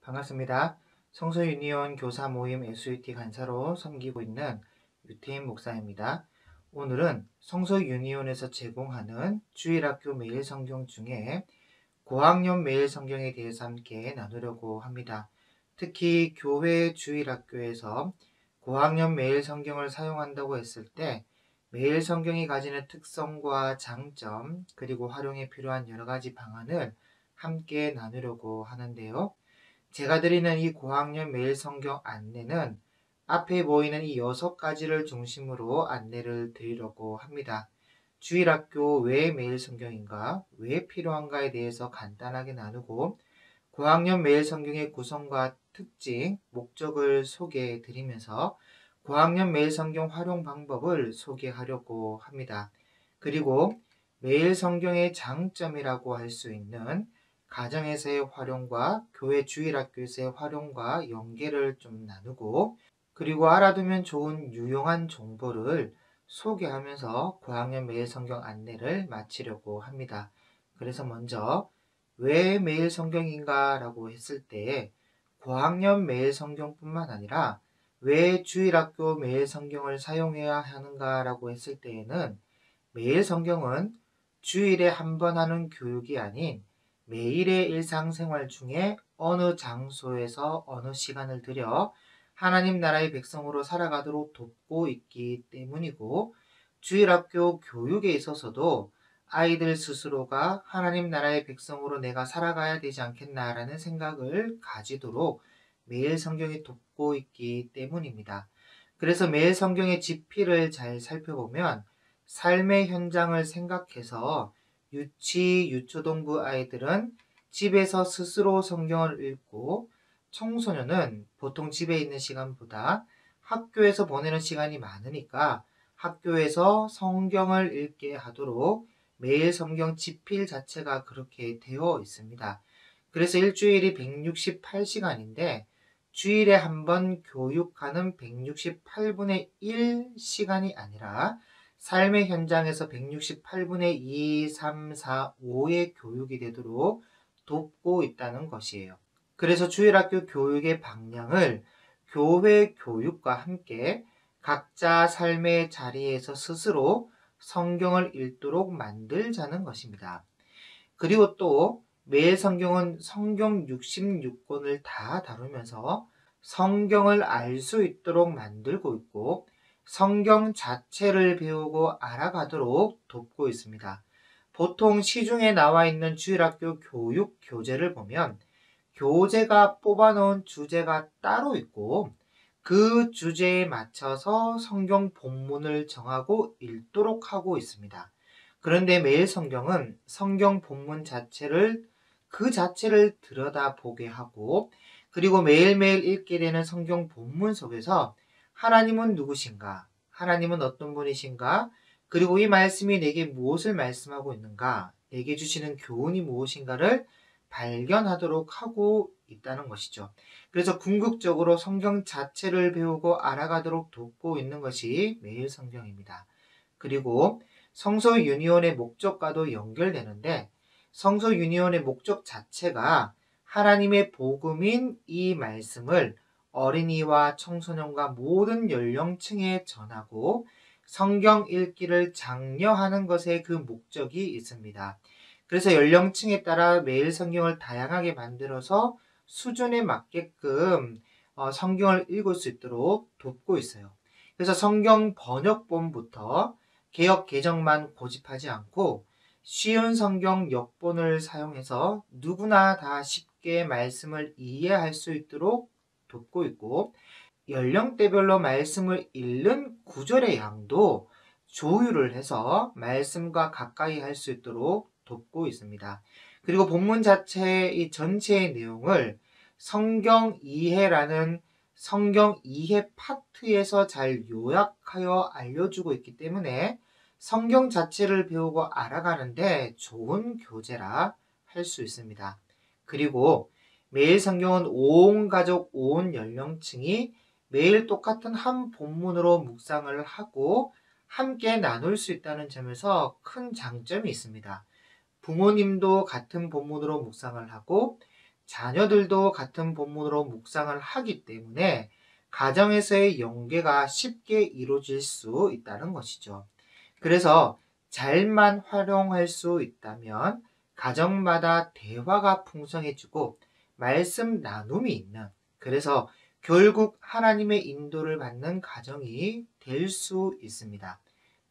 반갑습니다. 성서 유니온 교사 모임 SUT 간사로 섬기고 있는 유태인 목사입니다. 오늘은 성서 유니온에서 제공하는 주일학교 매일 성경 중에 고학년 매일 성경에 대해서 함께 나누려고 합니다. 특히 교회 주일학교에서 고학년 매일 성경을 사용한다고 했을 때 매일 성경이 가지는 특성과 장점, 그리고 활용에 필요한 여러 가지 방안을 함께 나누려고 하는데요. 제가 드리는 이 고학년 매일 성경 안내는 앞에 보이는 이 6가지를 중심으로 안내를 드리려고 합니다. 주일학교 왜 매일 성경인가, 왜 필요한가에 대해서 간단하게 나누고 고학년 매일 성경의 구성과 특징, 목적을 소개해 드리면서 고학년 매일 성경 활용 방법을 소개하려고 합니다. 그리고 매일 성경의 장점이라고 할 수 있는 가정에서의 활용과 교회 주일학교에서의 활용과 연계를 좀 나누고, 그리고 알아두면 좋은 유용한 정보를 소개하면서 고학년 매일 성경 안내를 마치려고 합니다. 그래서 먼저 왜 매일 성경인가 라고 했을 때 고학년 매일 성경뿐만 아니라 왜 주일학교 매일 성경을 사용해야 하는가 라고 했을 때에는 매일 성경은 주일에 한 번 하는 교육이 아닌 매일의 일상생활 중에 어느 장소에서 어느 시간을 들여 하나님 나라의 백성으로 살아가도록 돕고 있기 때문이고, 주일학교 교육에 있어서도 아이들 스스로가 하나님 나라의 백성으로 내가 살아가야 되지 않겠나라는 생각을 가지도록 매일 성경이 돕고 있기 때문입니다. 그래서 매일 성경의 지필을 잘 살펴보면 삶의 현장을 생각해서 유초동부 아이들은 집에서 스스로 성경을 읽고, 청소년은 보통 집에 있는 시간보다 학교에서 보내는 시간이 많으니까 학교에서 성경을 읽게 하도록 매일 성경 지필 자체가 그렇게 되어 있습니다. 그래서 일주일이 168시간인데 주일에 한 번 교육하는 168분의 1 시간이 아니라 삶의 현장에서 168분의 2, 3, 4, 5의 교육이 되도록 돕고 있다는 것이에요. 그래서 주일학교 교육의 방향을 교회 교육과 함께 각자 삶의 자리에서 스스로 성경을 읽도록 만들자는 것입니다. 그리고 또 매일 성경은 성경 66권을 다 다루면서 성경을 알 수 있도록 만들고 있고, 성경 자체를 배우고 알아가도록 돕고 있습니다. 보통 시중에 나와 있는 주일학교 교육 교재를 보면 교재가 뽑아놓은 주제가 따로 있고, 그 주제에 맞춰서 성경 본문을 정하고 읽도록 하고 있습니다. 그런데 매일 성경은 성경 본문 자체를 그 자체를 들여다보게 하고, 그리고 매일매일 읽게 되는 성경 본문 속에서 하나님은 누구신가? 하나님은 어떤 분이신가? 그리고 이 말씀이 내게 무엇을 말씀하고 있는가? 내게 주시는 교훈이 무엇인가를 발견하도록 하고 있다는 것이죠. 그래서 궁극적으로 성경 자체를 배우고 알아가도록 돕고 있는 것이 매일 성경입니다. 그리고 성서 유니온의 목적과도 연결되는데, 성서 유니온의 목적 자체가 하나님의 복음인 이 말씀을 어린이와 청소년과 모든 연령층에 전하고 성경 읽기를 장려하는 것에 그 목적이 있습니다. 그래서 연령층에 따라 매일 성경을 다양하게 만들어서 수준에 맞게끔 성경을 읽을 수 있도록 돕고 있어요. 그래서 성경 번역본부터 개역 개정만 고집하지 않고 쉬운 성경 역본을 사용해서 누구나 다 쉽게 말씀을 이해할 수 있도록 돕고 있고, 연령대별로 말씀을 읽는 구절의 양도 조율을 해서 말씀과 가까이 할 수 있도록 돕고 있습니다. 그리고 본문 자체의 전체의 내용을 성경 이해라는 성경 이해 파트에서 잘 요약하여 알려주고 있기 때문에 성경 자체를 배우고 알아가는데 좋은 교재라 할 수 있습니다. 그리고 매일 성경은 온 가족, 온 연령층이 매일 똑같은 한 본문으로 묵상을 하고 함께 나눌 수 있다는 점에서 큰 장점이 있습니다. 부모님도 같은 본문으로 묵상을 하고 자녀들도 같은 본문으로 묵상을 하기 때문에 가정에서의 연계가 쉽게 이루어질 수 있다는 것이죠. 그래서 잘만 활용할 수 있다면 가정마다 대화가 풍성해지고 말씀 나눔이 있는, 그래서 결국 하나님의 인도를 받는 가정이 될 수 있습니다.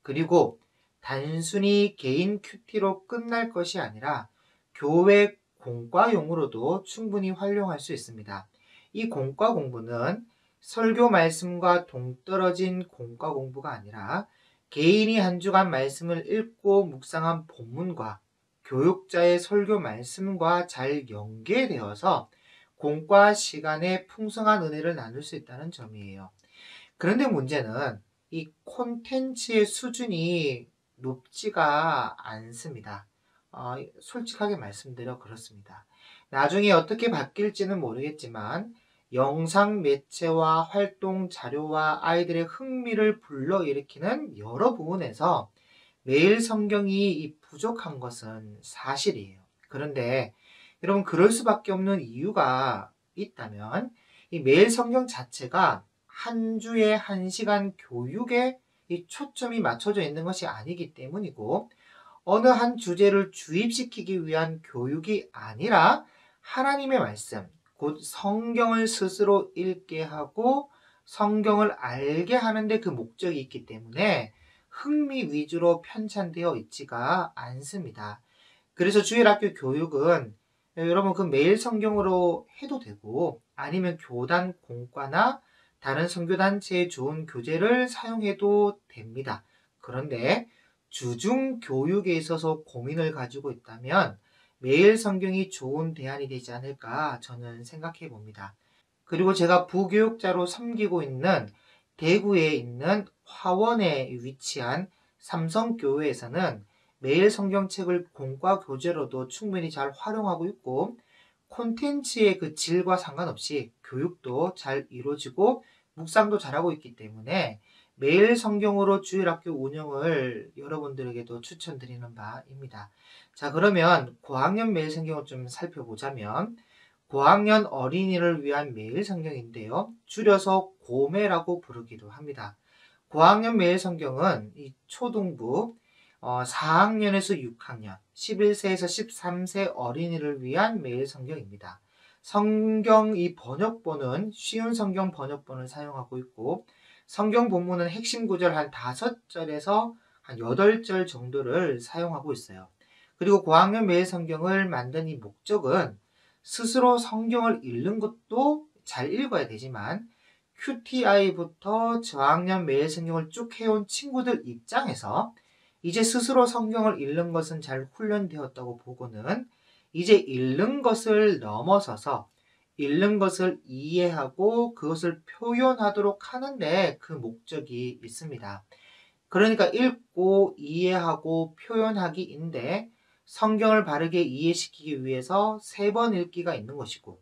그리고 단순히 개인 큐티로 끝날 것이 아니라 교회 공과용으로도 충분히 활용할 수 있습니다. 이 공과 공부는 설교 말씀과 동떨어진 공과 공부가 아니라 개인이 한 주간 말씀을 읽고 묵상한 본문과 교육자의 설교 말씀과 잘 연계되어서 공과 시간에 풍성한 은혜를 나눌 수 있다는 점이에요. 그런데 문제는 이 콘텐츠의 수준이 높지가 않습니다. 솔직하게 말씀드려 그렇습니다. 나중에 어떻게 바뀔지는 모르겠지만 영상 매체와 활동 자료와 아이들의 흥미를 불러일으키는 여러 부분에서 매일 성경이 부족한 것은 사실이에요. 그런데 여러분, 그럴 수밖에 없는 이유가 있다면 이 매일 성경 자체가 한 주에 1시간 교육에 이 초점이 맞춰져 있는 것이 아니기 때문이고, 어느 한 주제를 주입시키기 위한 교육이 아니라 하나님의 말씀, 곧 성경을 스스로 읽게 하고 성경을 알게 하는데 그 목적이 있기 때문에 흥미 위주로 편찬되어 있지가 않습니다. 그래서 주일학교 교육은 여러분 그 매일 성경으로 해도 되고, 아니면 교단 공과나 다른 선교단체의 좋은 교재를 사용해도 됩니다. 그런데 주중 교육에 있어서 고민을 가지고 있다면 매일 성경이 좋은 대안이 되지 않을까 저는 생각해 봅니다. 그리고 제가 부교육자로 섬기고 있는 대구에 있는 화원에 위치한 삼성교회에서는 매일 성경책을 공과 교재로도 충분히 잘 활용하고 있고, 콘텐츠의 그 질과 상관없이 교육도 잘 이루어지고 묵상도 잘하고 있기 때문에 매일 성경으로 주일학교 운영을 여러분들에게도 추천드리는 바입니다. 자, 그러면 고학년 매일 성경을 좀 살펴보자면 고학년 어린이를 위한 매일 성경인데요. 줄여서 고매라고 부르기도 합니다. 고학년 매일 성경은 이 초등부 4학년에서 6학년, 11세에서 13세 어린이를 위한 매일 성경입니다. 성경 이 번역본은 쉬운 성경 번역본을 사용하고 있고, 성경 본문은 핵심 구절 한 5절에서 한 8절 정도를 사용하고 있어요. 그리고 고학년 매일 성경을 만든 이 목적은 스스로 성경을 읽는 것도 잘 읽어야 되지만 QTI부터 저학년 매일 성경을 쭉 해온 친구들 입장에서 이제 스스로 성경을 읽는 것은 잘 훈련되었다고 보고는 이제 읽는 것을 넘어서서 읽는 것을 이해하고 그것을 표현하도록 하는데 그 목적이 있습니다. 그러니까 읽고 이해하고 표현하기인데 성경을 바르게 이해시키기 위해서 3번 읽기가 있는 것이고,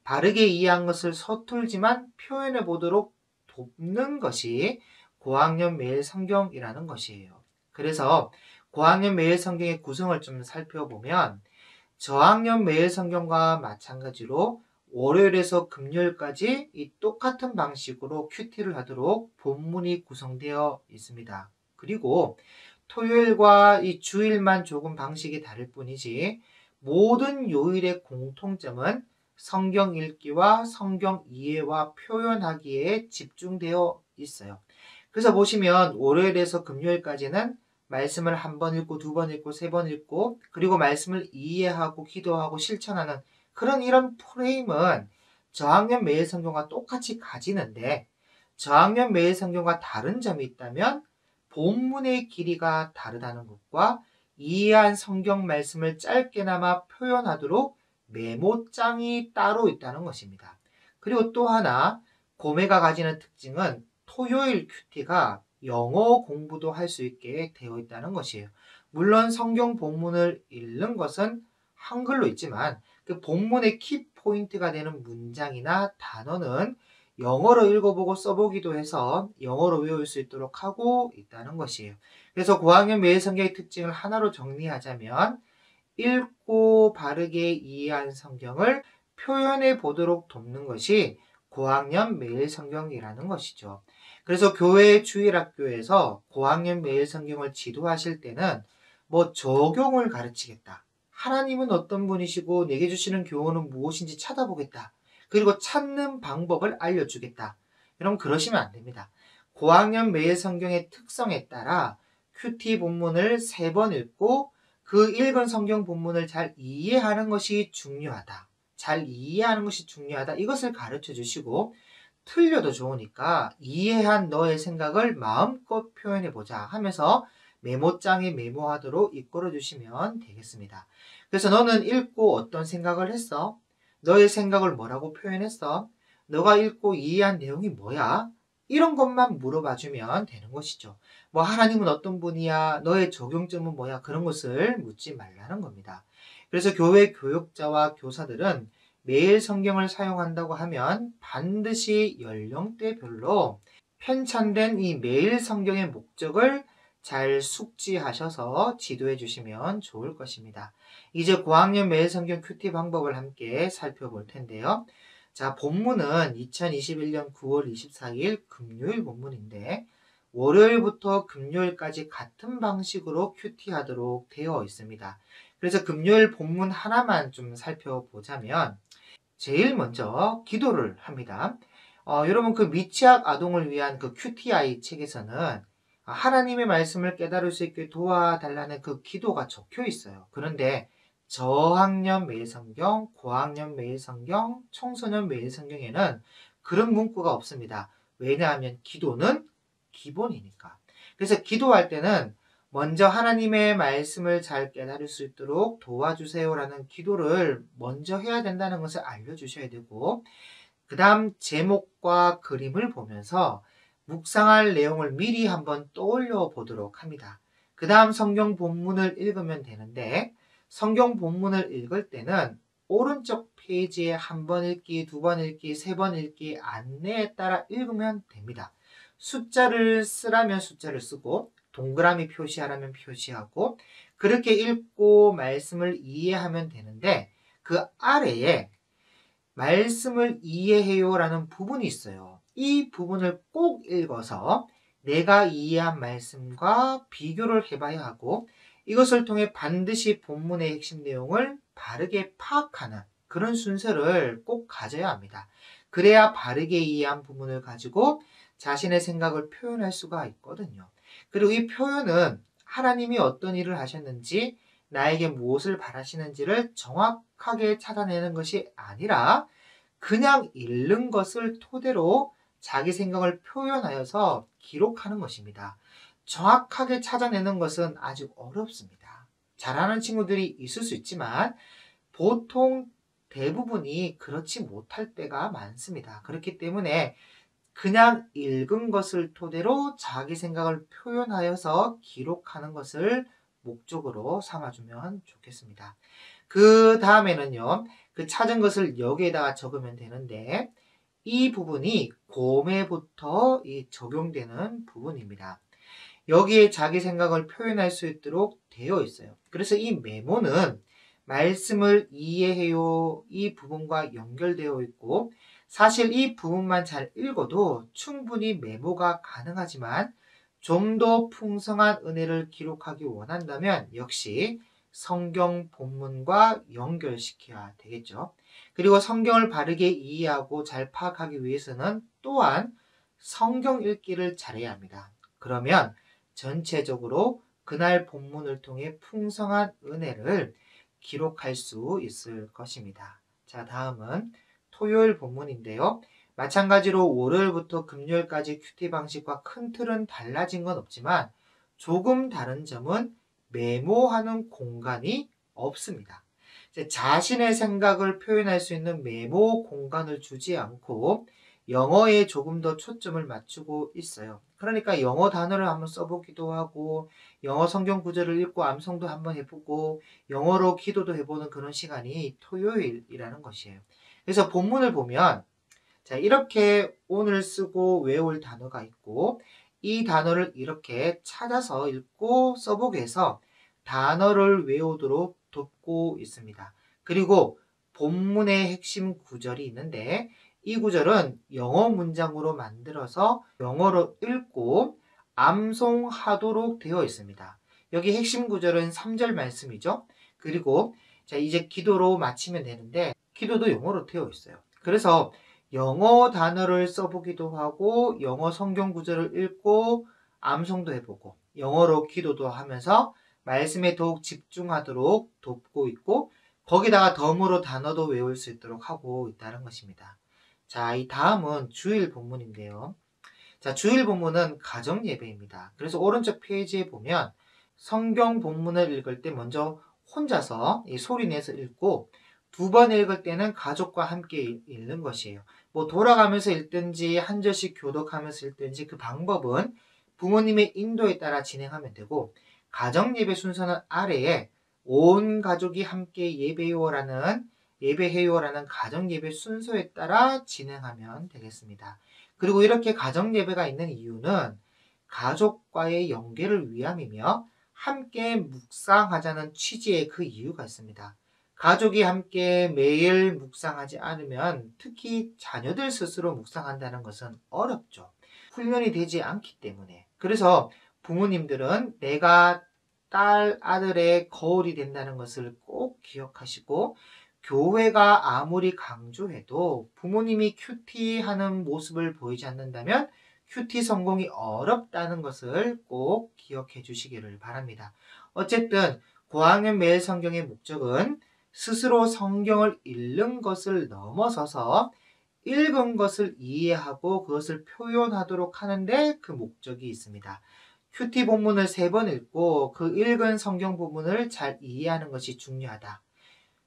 바르게 이해한 것을 서툴지만 표현해 보도록 돕는 것이 고학년 매일 성경이라는 것이에요. 그래서 고학년 매일 성경의 구성을 좀 살펴보면 저학년 매일 성경과 마찬가지로 월요일에서 금요일까지 이 똑같은 방식으로 큐티를 하도록 본문이 구성되어 있습니다. 그리고 토요일과 이 주일만 조금 방식이 다를 뿐이지 모든 요일의 공통점은 성경 읽기와 성경 이해와 표현하기에 집중되어 있어요. 그래서 보시면 월요일에서 금요일까지는 말씀을 1번 읽고 2번 읽고 3번 읽고, 그리고 말씀을 이해하고 기도하고 실천하는 이런 프레임은 저학년 매일 성경과 똑같이 가지는데, 저학년 매일 성경과 다른 점이 있다면 본문의 길이가 다르다는 것과 이해한 성경 말씀을 짧게나마 표현하도록 메모장이 따로 있다는 것입니다. 그리고 또 하나 고매가 가지는 특징은 토요일 큐티가 영어 공부도 할 수 있게 되어 있다는 것이에요. 물론 성경 본문을 읽는 것은 한글로 있지만 그 본문의 키포인트가 되는 문장이나 단어는 영어로 읽어보고 써보기도 해서 영어로 외울 수 있도록 하고 있다는 것이에요. 그래서 고학년 매일 성경의 특징을 하나로 정리하자면 읽고 바르게 이해한 성경을 표현해 보도록 돕는 것이 고학년 매일 성경이라는 것이죠. 그래서 교회 주일학교에서 고학년 매일 성경을 지도하실 때는 뭐 적용을 가르치겠다. 하나님은 어떤 분이시고 내게 주시는 교훈은 무엇인지 찾아보겠다. 그리고 찾는 방법을 알려주겠다. 여러분 그러시면 안 됩니다. 고학년 매일 성경의 특성에 따라 큐티 본문을 3번 읽고 그 읽은 성경 본문을 잘 이해하는 것이 중요하다. 잘 이해하는 것이 중요하다. 이것을 가르쳐 주시고 틀려도 좋으니까 이해한 너의 생각을 마음껏 표현해보자 하면서 메모장에 메모하도록 이끌어 주시면 되겠습니다. 그래서 너는 읽고 어떤 생각을 했어? 너의 생각을 뭐라고 표현했어? 너가 읽고 이해한 내용이 뭐야? 이런 것만 물어봐 주면 되는 것이죠. 뭐 하나님은 어떤 분이야? 너의 적용점은 뭐야? 그런 것을 묻지 말라는 겁니다. 그래서 교회 교육자와 교사들은 매일 성경을 사용한다고 하면 반드시 연령대별로 편찬된 이 매일 성경의 목적을 잘 숙지하셔서 지도해 주시면 좋을 것입니다. 이제 고학년 매일 성경 큐티 방법을 함께 살펴볼 텐데요. 자, 본문은 2021년 9월 24일 금요일 본문인데 월요일부터 금요일까지 같은 방식으로 큐티하도록 되어 있습니다. 그래서 금요일 본문 하나만 좀 살펴보자면 제일 먼저 기도를 합니다. 여러분 그 미취학 아동을 위한 그 QTI 책에서는 하나님의 말씀을 깨달을 수 있게 도와달라는 그 기도가 적혀 있어요. 그런데 저학년 매일성경, 고학년 매일성경, 청소년 매일성경에는 그런 문구가 없습니다. 왜냐하면 기도는 기본이니까. 그래서 기도할 때는 먼저 하나님의 말씀을 잘 깨달을 수 있도록 도와주세요라는 기도를 먼저 해야 된다는 것을 알려주셔야 되고, 그 다음 제목과 그림을 보면서 묵상할 내용을 미리 한번 떠올려 보도록 합니다. 그 다음 성경 본문을 읽으면 되는데, 성경 본문을 읽을 때는 오른쪽 페이지에 한 번 읽기, 2번 읽기, 3번 읽기 안내에 따라 읽으면 됩니다. 숫자를 쓰라면 숫자를 쓰고 동그라미 표시하라면 표시하고 그렇게 읽고 말씀을 이해하면 되는데 그 아래에 말씀을 이해해요라는 부분이 있어요. 이 부분을 꼭 읽어서 내가 이해한 말씀과 비교를 해봐야 하고 이것을 통해 반드시 본문의 핵심 내용을 바르게 파악하는 그런 순서를 꼭 가져야 합니다. 그래야 바르게 이해한 부분을 가지고 자신의 생각을 표현할 수가 있거든요. 그리고 이 표현은 하나님이 어떤 일을 하셨는지 나에게 무엇을 바라시는지를 정확하게 찾아내는 것이 아니라 그냥 읽는 것을 토대로 자기 생각을 표현하여서 기록하는 것입니다. 정확하게 찾아내는 것은 아주 어렵습니다. 잘하는 친구들이 있을 수 있지만 보통 대부분이 그렇지 못할 때가 많습니다. 그렇기 때문에 그냥 읽은 것을 토대로 자기 생각을 표현하여서 기록하는 것을 목적으로 삼아주면 좋겠습니다. 그 다음에는요, 그 찾은 것을 여기에다가 적으면 되는데, 이 부분이 고매부터 적용되는 부분입니다. 여기에 자기 생각을 표현할 수 있도록 되어 있어요. 그래서 이 메모는 말씀을 이해해요 이 부분과 연결되어 있고 사실 이 부분만 잘 읽어도 충분히 메모가 가능하지만 좀 더 풍성한 은혜를 기록하기 원한다면 역시 성경 본문과 연결시켜야 되겠죠. 그리고 성경을 바르게 이해하고 잘 파악하기 위해서는 또한 성경 읽기를 잘해야 합니다. 그러면 전체적으로 그날 본문을 통해 풍성한 은혜를 기록할 수 있을 것입니다. 자, 다음은 토요일 본문인데요. 마찬가지로 월요일부터 금요일까지 큐티 방식과 큰 틀은 달라진 건 없지만 조금 다른 점은 메모하는 공간이 없습니다. 자신의 생각을 표현할 수 있는 메모 공간을 주지 않고 영어에 조금 더 초점을 맞추고 있어요. 그러니까 영어 단어를 한번 써보기도 하고 영어 성경 구절을 읽고 암송도 한번 해보고 영어로 기도도 해보는 그런 시간이 토요일이라는 것이에요. 그래서 본문을 보면 자 이렇게 오늘 쓰고 외울 단어가 있고 이 단어를 이렇게 찾아서 읽고 써보게 해서 단어를 외우도록 돕고 있습니다. 그리고 본문의 핵심 구절이 있는데 이 구절은 영어 문장으로 만들어서 영어로 읽고 암송하도록 되어 있습니다. 여기 핵심 구절은 3절 말씀이죠. 그리고 자, 이제 기도로 마치면 되는데 기도도 영어로 되어 있어요. 그래서 영어 단어를 써보기도 하고 영어 성경 구절을 읽고 암송도 해보고 영어로 기도도 하면서 말씀에 더욱 집중하도록 돕고 있고 거기다가 덤으로 단어도 외울 수 있도록 하고 있다는 것입니다. 자, 이 다음은 주일 본문인데요. 자, 주일 본문은 가정 예배입니다. 그래서 오른쪽 페이지에 보면 성경 본문을 읽을 때 먼저 혼자서 소리 내서 읽고 두 번 읽을 때는 가족과 함께 읽는 것이에요. 뭐 돌아가면서 읽든지 한 절씩 교독하면서 읽든지 그 방법은 부모님의 인도에 따라 진행하면 되고 가정 예배 순서는 아래에 온 가족이 함께 예배해요라는 가정 예배 순서에 따라 진행하면 되겠습니다. 그리고 이렇게 가정 예배가 있는 이유는 가족과의 연계를 위함이며 함께 묵상하자는 취지의 그 이유가 있습니다. 가족이 함께 매일 묵상하지 않으면 특히 자녀들 스스로 묵상한다는 것은 어렵죠. 훈련이 되지 않기 때문에. 그래서 부모님들은 내가 딸, 아들의 거울이 된다는 것을 꼭 기억하시고 교회가 아무리 강조해도 부모님이 큐티하는 모습을 보이지 않는다면 큐티 성공이 어렵다는 것을 꼭 기억해 주시기를 바랍니다. 어쨌든 고학년 매일 성경의 목적은 스스로 성경을 읽는 것을 넘어서서 읽은 것을 이해하고 그것을 표현하도록 하는데 그 목적이 있습니다. 큐티 본문을 3번 읽고 그 읽은 성경 부분을 잘 이해하는 것이 중요하다.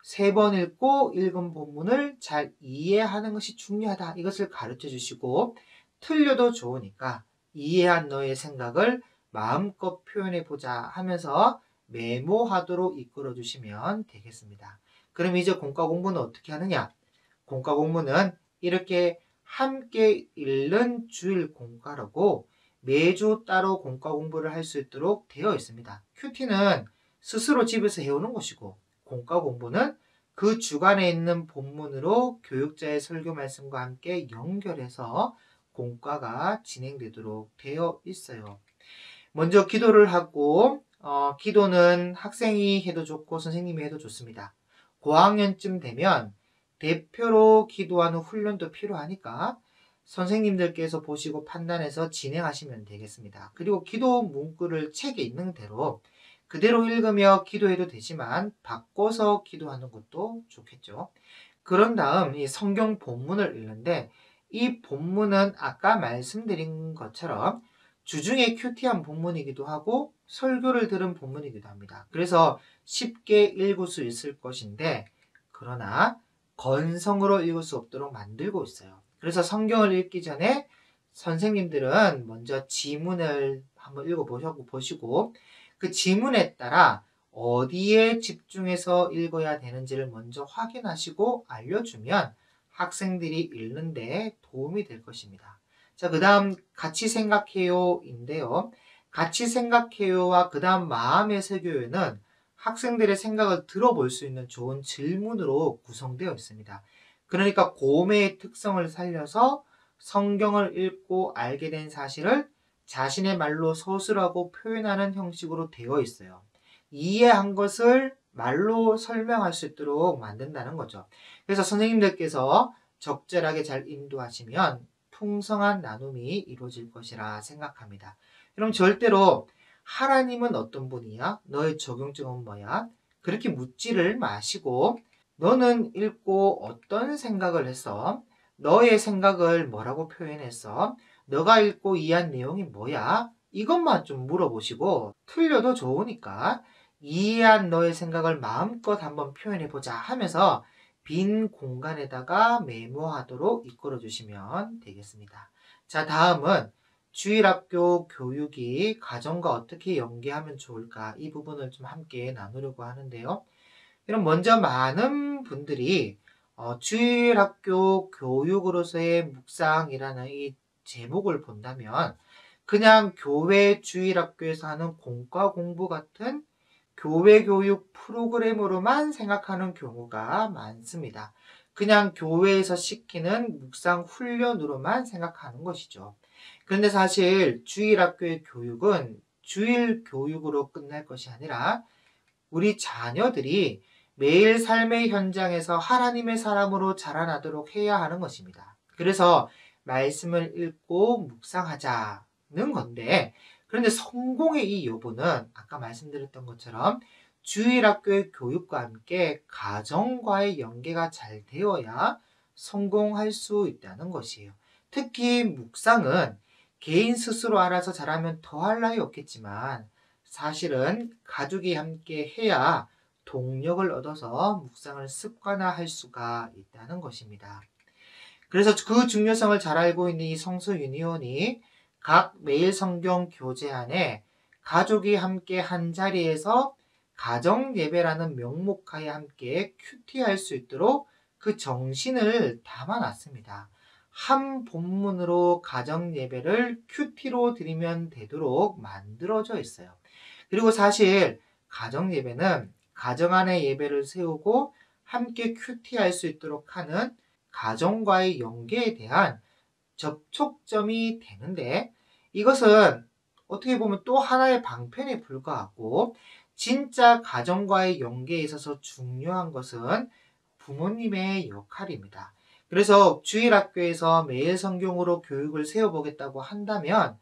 3번 읽고 읽은 본문을 잘 이해하는 것이 중요하다. 이것을 가르쳐 주시고 틀려도 좋으니까 이해한 너의 생각을 마음껏 표현해 보자 하면서 메모하도록 이끌어 주시면 되겠습니다. 그럼 이제 공과 공부는 어떻게 하느냐? 공과 공부는 이렇게 함께 읽는 주일 공과라고 매주 따로 공과 공부를 할 수 있도록 되어 있습니다. 큐티는 스스로 집에서 해오는 것이고 공과 공부는 그 주간에 있는 본문으로 교육자의 설교 말씀과 함께 연결해서 공과가 진행되도록 되어 있어요. 먼저 기도를 하고 기도는 학생이 해도 좋고 선생님이 해도 좋습니다. 고학년쯤 되면 대표로 기도하는 훈련도 필요하니까 선생님들께서 보시고 판단해서 진행하시면 되겠습니다. 그리고 기도 문구를 책에 있는 대로 그대로 읽으며 기도해도 되지만 바꿔서 기도하는 것도 좋겠죠. 그런 다음 이 성경 본문을 읽는데 이 본문은 아까 말씀드린 것처럼 주중에 큐티한 본문이기도 하고 설교를 들은 본문이기도 합니다. 그래서 쉽게 읽을 수 있을 것인데 그러나 건성으로 읽을 수 없도록 만들고 있어요. 그래서 성경을 읽기 전에 선생님들은 먼저 지문을 한번 읽어보시고 그 지문에 따라 어디에 집중해서 읽어야 되는지를 먼저 확인하시고 알려주면 학생들이 읽는데 도움이 될 것입니다. 자, 그 다음 같이 생각해요인데요. 같이 생각해요와 그 다음 마음의 새겨요는 학생들의 생각을 들어볼 수 있는 좋은 질문으로 구성되어 있습니다. 그러니까 고매의 특성을 살려서 성경을 읽고 알게 된 사실을 자신의 말로 서술하고 표현하는 형식으로 되어 있어요. 이해한 것을 말로 설명할 수 있도록 만든다는 거죠. 그래서 선생님들께서 적절하게 잘 인도하시면 풍성한 나눔이 이루어질 것이라 생각합니다. 그럼 절대로 하나님은 어떤 분이야? 너의 적용증은 뭐야? 그렇게 묻지를 마시고 너는 읽고 어떤 생각을 했어? 너의 생각을 뭐라고 표현했어? 너가 읽고 이해한 내용이 뭐야? 이것만 좀 물어보시고 틀려도 좋으니까 이해한 너의 생각을 마음껏 한번 표현해보자 하면서 빈 공간에다가 메모하도록 이끌어 주시면 되겠습니다. 자, 다음은 주일학교 교육이 가정과 어떻게 연계하면 좋을까? 이 부분을 좀 함께 나누려고 하는데요. 그럼 먼저 많은 분들이 주일학교 교육으로서의 묵상이라는 이 제목을 본다면 그냥 교회 주일학교에서 하는 공과 공부 같은 교회 교육 프로그램으로만 생각하는 경우가 많습니다. 그냥 교회에서 시키는 묵상 훈련으로만 생각하는 것이죠. 그런데 사실 주일학교의 교육은 주일 교육으로 끝날 것이 아니라 우리 자녀들이 매일 삶의 현장에서 하나님의 사람으로 자라나도록 해야 하는 것입니다. 그래서 말씀을 읽고 묵상하자는 건데, 그런데 성공의 이 여부는 아까 말씀드렸던 것처럼 주일학교의 교육과 함께 가정과의 연계가 잘 되어야 성공할 수 있다는 것이에요. 특히 묵상은 개인 스스로 알아서 잘하면 더할 나위 없겠지만 사실은 가족이 함께 해야 동력을 얻어서 묵상을 습관화할 수가 있다는 것입니다. 그래서 그 중요성을 잘 알고 있는 이 성서 유니온이 각 매일 성경 교재 안에 가족이 함께 한 자리에서 가정 예배라는 명목하에 함께 큐티할 수 있도록 그 정신을 담아놨습니다. 한 본문으로 가정 예배를 큐티로 드리면 되도록 만들어져 있어요. 그리고 사실 가정 예배는 가정 안에 예배를 세우고 함께 큐티할 수 있도록 하는 가정과의 연계에 대한 접촉점이 되는데, 이것은 어떻게 보면 또 하나의 방편에 불과하고, 진짜 가정과의 연계에 있어서 중요한 것은 부모님의 역할입니다. 그래서 주일학교에서 매일 성경으로 교육을 세워보겠다고 한다면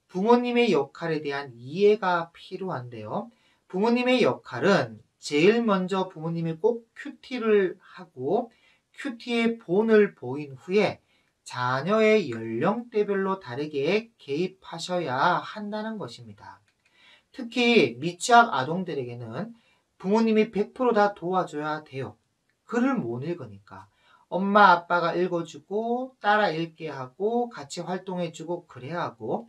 부모님의 역할에 대한 이해가 필요한데요. 부모님의 역할은 제일 먼저 부모님이 꼭 큐티를 하고 큐티의 본을 보인 후에 자녀의 연령대별로 다르게 개입하셔야 한다는 것입니다. 특히 미취학 아동들에게는 부모님이 100%다 도와줘야 돼요. 글을 못 읽으니까. 엄마 아빠가 읽어주고 따라 읽게 하고 같이 활동해주고 그래야 하고,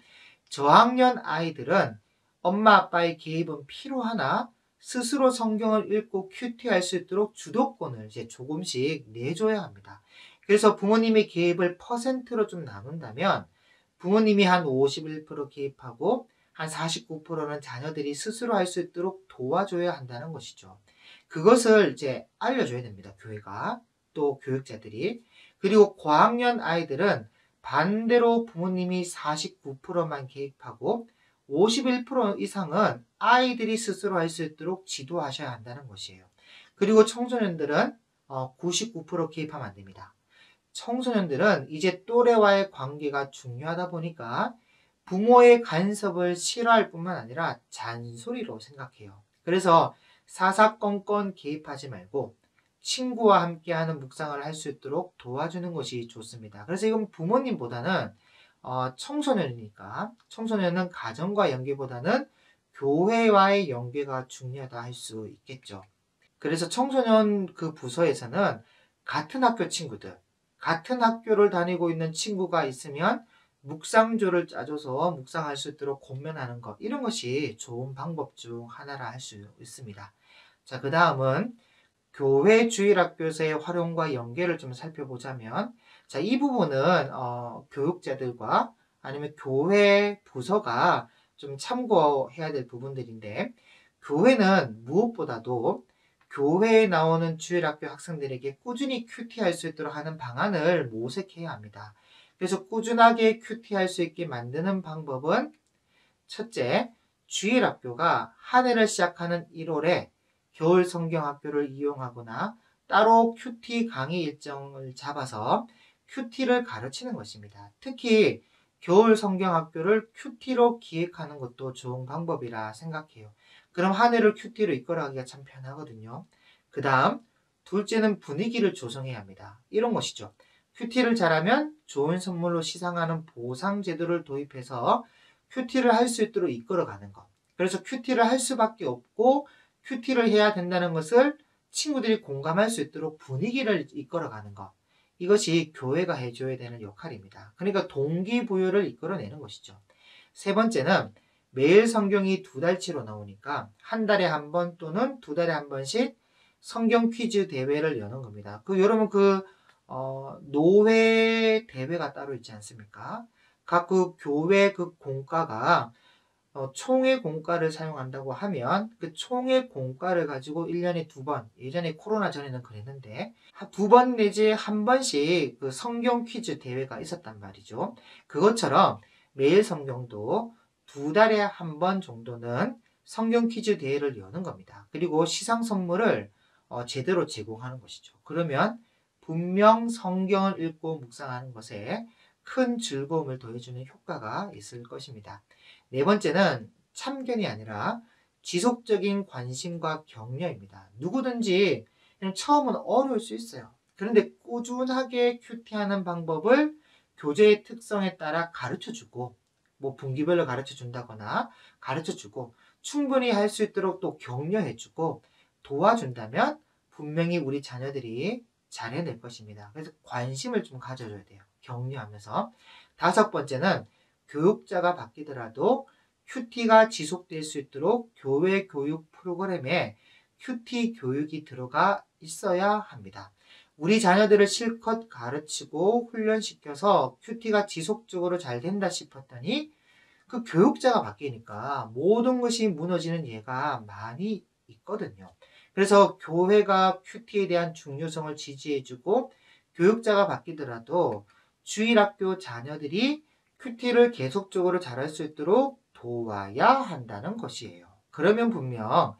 저학년 아이들은 엄마 아빠의 개입은 필요하나 스스로 성경을 읽고 큐티할 수 있도록 주도권을 이제 조금씩 내줘야 합니다. 그래서 부모님의 개입을 퍼센트로 좀 나눈다면 부모님이 한 51% 개입하고 한 49%는 자녀들이 스스로 할 수 있도록 도와줘야 한다는 것이죠. 그것을 이제 알려줘야 됩니다. 교회가, 또 교육자들이. 그리고 고학년 아이들은 반대로 부모님이 49%만 개입하고 51% 이상은 아이들이 스스로 할 수 있도록 지도하셔야 한다는 것이에요. 그리고 청소년들은 99% 개입하면 안 됩니다. 청소년들은 이제 또래와의 관계가 중요하다 보니까 부모의 간섭을 싫어할 뿐만 아니라 잔소리로 생각해요. 그래서 사사건건 개입하지 말고 친구와 함께하는 묵상을 할 수 있도록 도와주는 것이 좋습니다. 그래서 이건 부모님보다는 청소년이니까 청소년은 가정과 연계보다는 교회와의 연계가 중요하다 할 수 있겠죠. 그래서 청소년 그 부서에서는 같은 학교 친구들, 같은 학교를 다니고 있는 친구가 있으면 묵상조를 짜줘서 묵상할 수 있도록 권면하는 것, 이런 것이 좋은 방법 중 하나라 할 수 있습니다. 자, 그 다음은 교회 주일학교에서의 활용과 연계를 좀 살펴보자면, 자, 이 부분은 교육자들과 아니면 교회 부서가 좀 참고해야 될 부분들인데, 교회는 무엇보다도 교회에 나오는 주일학교 학생들에게 꾸준히 큐티할 수 있도록 하는 방안을 모색해야 합니다. 그래서 꾸준하게 큐티할 수 있게 만드는 방법은, 첫째, 주일학교가 한 해를 시작하는 1월에 겨울 성경학교를 이용하거나 따로 큐티 강의 일정을 잡아서 큐티를 가르치는 것입니다. 특히 겨울 성경학교를 큐티로 기획하는 것도 좋은 방법이라 생각해요. 그럼 한 해를 큐티로 이끌어가기가 참 편하거든요. 그 다음, 둘째는 분위기를 조성해야 합니다. 이런 것이죠. 큐티를 잘하면 좋은 선물로 시상하는 보상 제도를 도입해서 큐티를 할 수 있도록 이끌어가는 것. 그래서 큐티를 할 수밖에 없고 큐티를 해야 된다는 것을 친구들이 공감할 수 있도록 분위기를 이끌어가는 것. 이것이 교회가 해줘야 되는 역할입니다. 그러니까 동기부여를 이끌어내는 것이죠. 세 번째는 매일 성경이 2달치로 나오니까 한 달에 한 번 또는 2달에 한 번씩 성경 퀴즈 대회를 여는 겁니다. 여러분 노회 대회가 따로 있지 않습니까? 각 그 교회 그 공과가 총회 공과를 사용한다고 하면 그 총회 공과를 가지고 1년에 2번, 예전에 코로나 전에는 그랬는데 2번 내지 1번씩 그 성경 퀴즈 대회가 있었단 말이죠. 그것처럼 매일 성경도 2달에 1번 정도는 성경 퀴즈 대회를 여는 겁니다. 그리고 시상 선물을 제대로 제공하는 것이죠. 그러면 분명 성경을 읽고 묵상하는 것에 큰 즐거움을 더해주는 효과가 있을 것입니다. 네 번째는 참견이 아니라 지속적인 관심과 격려입니다. 누구든지 그냥 처음은 어려울 수 있어요. 그런데 꾸준하게 큐티하는 방법을 교재의 특성에 따라 가르쳐주고, 뭐 분기별로 가르쳐준다거나 가르쳐주고, 충분히 할 수 있도록 또 격려해주고 도와준다면 분명히 우리 자녀들이 잘해낼 것입니다. 그래서 관심을 좀 가져줘야 돼요. 격려하면서. 5번째는 교육자가 바뀌더라도 큐티가 지속될 수 있도록 교회 교육 프로그램에 큐티 교육이 들어가 있어야 합니다. 우리 자녀들을 실컷 가르치고 훈련시켜서 큐티가 지속적으로 잘 된다 싶었더니 그 교육자가 바뀌니까 모든 것이 무너지는 예가 많이 있거든요. 그래서 교회가 큐티에 대한 중요성을 지지해주고 교육자가 바뀌더라도 주일학교 자녀들이 큐티를 계속적으로 잘할 수 있도록 도와야 한다는 것이에요. 그러면 분명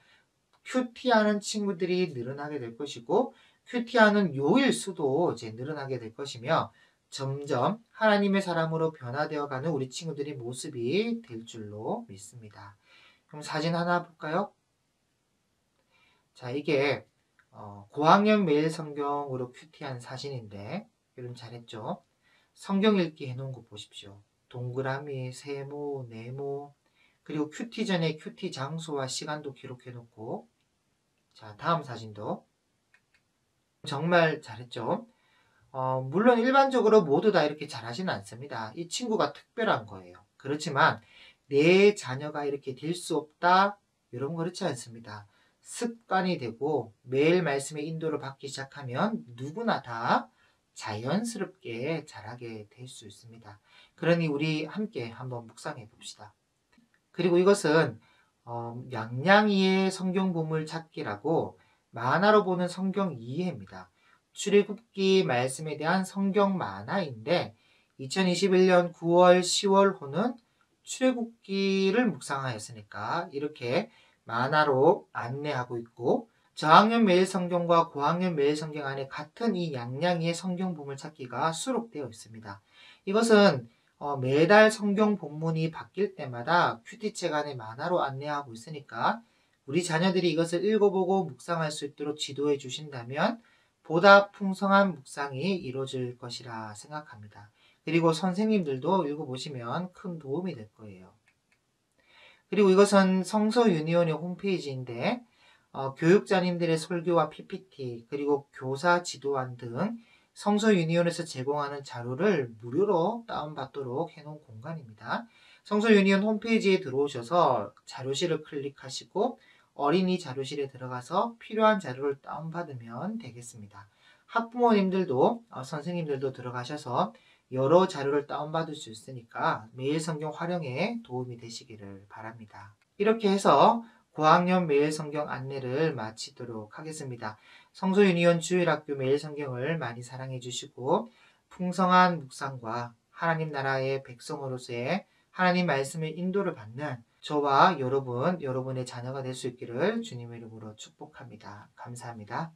큐티하는 친구들이 늘어나게 될 것이고 큐티하는 요일 수도 이제 늘어나게 될 것이며 점점 하나님의 사람으로 변화되어 가는 우리 친구들의 모습이 될 줄로 믿습니다. 그럼 사진 하나 볼까요? 자, 이게 고학년 매일 성경으로 큐티한 사진인데 여러분 잘했죠? 성경 읽기 해놓은 거 보십시오. 동그라미, 세모, 네모, 그리고 큐티 전에 큐티 장소와 시간도 기록해놓고. 자, 다음 사진도 정말 잘했죠? 물론 일반적으로 모두 다 이렇게 잘하지는 않습니다. 이 친구가 특별한 거예요. 그렇지만 내 자녀가 이렇게 될 수 없다, 이런 거 그렇지 않습니다. 습관이 되고 매일 말씀의 인도를 받기 시작하면 누구나 다 자연스럽게 잘하게 될 수 있습니다. 그러니 우리 함께 한번 묵상해 봅시다. 그리고 이것은 양양이의 성경 보물 찾기라고 만화로 보는 성경 이해입니다. 출애굽기 말씀에 대한 성경 만화인데 2021년 9월, 10월호는 출애굽기를 묵상하였으니까 이렇게 만화로 안내하고 있고 저학년 매일 성경과 고학년 매일 성경 안에 같은 이 양양이의 성경 보물 찾기가 수록되어 있습니다. 이것은 매달 성경 본문이 바뀔 때마다 큐티책 안에 만화로 안내하고 있으니까 우리 자녀들이 이것을 읽어보고 묵상할 수 있도록 지도해 주신다면 보다 풍성한 묵상이 이루어질 것이라 생각합니다. 그리고 선생님들도 읽어보시면 큰 도움이 될 거예요. 그리고 이것은 성서 유니온의 홈페이지인데 교육자님들의 설교와 PPT 그리고 교사 지도안 등 성서 유니온에서 제공하는 자료를 무료로 다운받도록 해놓은 공간입니다. 성서 유니온 홈페이지에 들어오셔서 자료실을 클릭하시고 어린이 자료실에 들어가서 필요한 자료를 다운받으면 되겠습니다. 학부모님들도 선생님들도 들어가셔서 여러 자료를 다운받을 수 있으니까 매일 성경 활용에 도움이 되시기를 바랍니다. 이렇게 해서 고학년 매일 성경 안내를 마치도록 하겠습니다. 성서 유니온 주일학교 매일 성경을 많이 사랑해 주시고 풍성한 묵상과 하나님 나라의 백성으로서의 하나님 말씀의 인도를 받는 저와 여러분, 여러분의 자녀가 될 수 있기를 주님의 이름으로 축복합니다. 감사합니다.